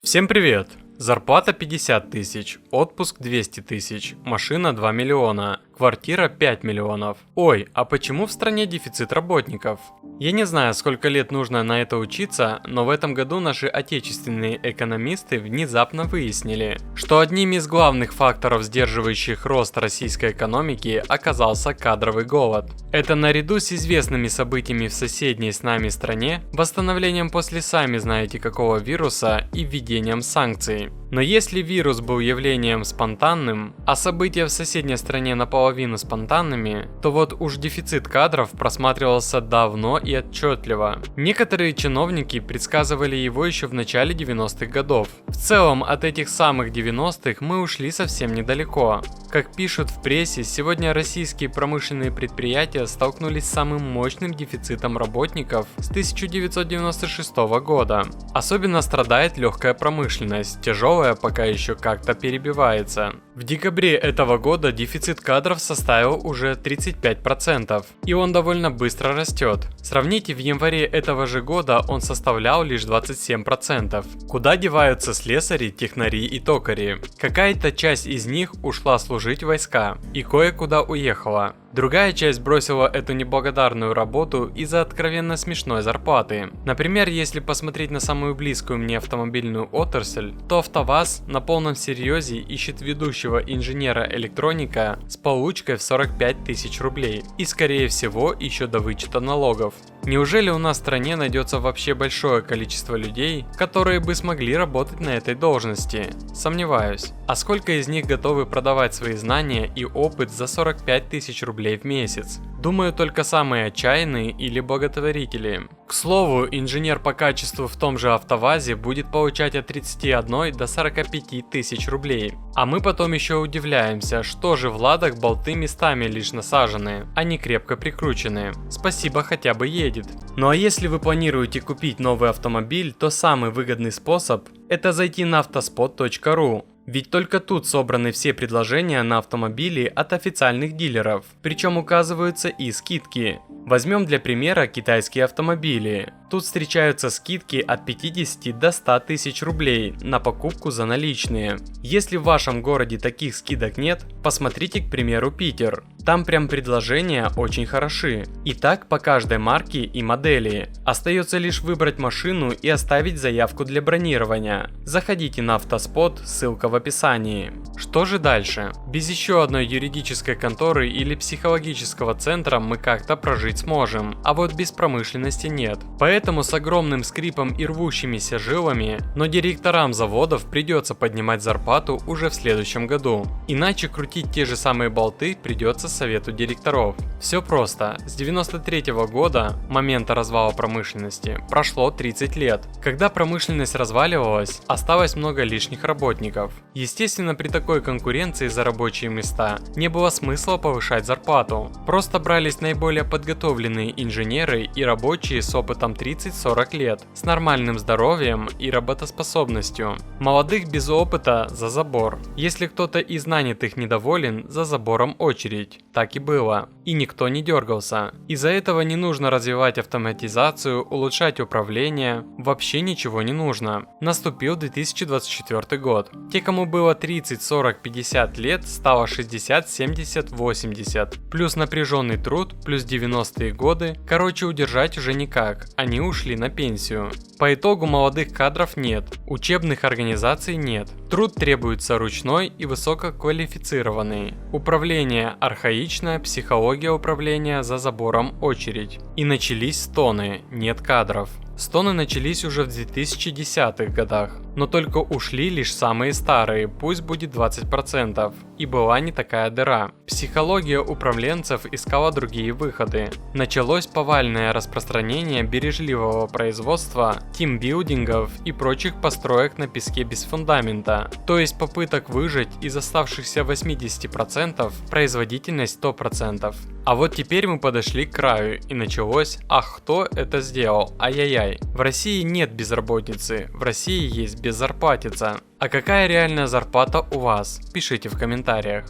Всем привет! Зарплата 50 тысяч, отпуск 200 тысяч, машина 2 миллиона, квартира 5 миллионов. Ой, а почему в стране дефицит работников? Я не знаю, сколько лет нужно на это учиться, но в этом году наши отечественные экономисты внезапно выяснили, что одним из главных факторов, сдерживающих рост российской экономики, оказался кадровый голод. Это наряду с известными событиями в соседней с нами стране, восстановлением после сами знаете какого вируса и введением санкций. Но если вирус был явлением спонтанным, а события в соседней стране наполовину спонтанными, то вот уж дефицит кадров просматривался давно и отчетливо. Некоторые чиновники предсказывали его еще в начале 90-х годов. В целом от этих самых 90-х мы ушли совсем недалеко. Как пишут в прессе, сегодня российские промышленные предприятия столкнулись с самым мощным дефицитом работников с 1996 года. Особенно страдает легкая промышленность, тяжелая пока еще как-то перебивается. В декабре этого года дефицит кадров составил уже 35%, и он довольно быстро растет. Сравните, в январе этого же года он составлял лишь 27%. Куда деваются слесари, технари и токари? Какая-то часть из них ушла служить в войска и кое-куда уехала. Другая часть бросила эту неблагодарную работу из-за откровенно смешной зарплаты. Например, если посмотреть на самую близкую мне автомобильную отрасль, то АвтоВАЗ на полном серьезе ищет ведущего инженера-электроника с получкой в 45 тысяч рублей и скорее всего еще до вычета налогов. Неужели у нас в стране найдется вообще большое количество людей, которые бы смогли работать на этой должности? Сомневаюсь. А сколько из них готовы продавать свои знания и опыт за 45 тысяч рублей в месяц? Думаю, только самые отчаянные или благотворители. К слову, инженер по качеству в том же АвтоВАЗе будет получать от 31 до 45 тысяч рублей. А мы потом еще удивляемся, что же в ладах болты местами лишь насажены, а не крепко прикручены. Спасибо, хотя бы едет. Ну а если вы планируете купить новый автомобиль, то самый выгодный способ – это зайти на autospot.ru. Ведь только тут собраны все предложения на автомобили от официальных дилеров, причем указываются и скидки. Возьмем для примера китайские автомобили. Тут встречаются скидки от 50 до 100 тысяч рублей на покупку за наличные. Если в вашем городе таких скидок нет, посмотрите, к примеру, Питер. Там прям предложения очень хороши. И так по каждой марке и модели. Остается лишь выбрать машину и оставить заявку для бронирования. Заходите на Автоспот, ссылка в описании. Что же дальше? Без еще одной юридической конторы или психологического центра мы как-то прожить сможем, а вот без промышленности нет. Поэтому с огромным скрипом и рвущимися жилами, но директорам заводов придется поднимать зарплату уже в следующем году. Иначе крутить те же самые болты придется совету директоров. Все просто. С 93 года, момента развала промышленности, прошло 30 лет. Когда промышленность разваливалась, осталось много лишних работников. Естественно, при такой конкуренции за рабочие места не было смысла повышать зарплату. Просто брались наиболее подготовленные инженеры и рабочие с опытом 30-40 лет, с нормальным здоровьем и работоспособностью. Молодых без опыта за забор. Если кто-то из нанятых недоволен, за забором очередь. Так и было. И никто не дергался. Из-за этого не нужно развивать автоматизацию, улучшать управление. Вообще ничего не нужно. Наступил 2024 год. Те, кому было 30, 40, 50 лет, стало 60, 70, 80. Плюс напряженный труд, плюс 90-е годы. Короче, удержать уже никак. Они ушли на пенсию. По итогу молодых кадров нет. Учебных организаций нет. Труд требуется ручной и высококвалифицированный. Управление архаичное, психология управления за забором очередь. И начались стоны, нет кадров. Стоны начались уже в 2010-х годах, но только ушли лишь самые старые, пусть будет 20%, и была не такая дыра. Психология управленцев искала другие выходы. Началось повальное распространение бережливого производства, тимбилдингов и прочих построек на песке без фундамента, то есть попыток выжать из оставшихся 80% производительность 100%. А вот теперь мы подошли к краю и началось «Ах, кто это сделал? Ай-яй-яй». В России нет безработицы, в России есть беззарплатица. А какая реальная зарплата у вас? Пишите в комментариях.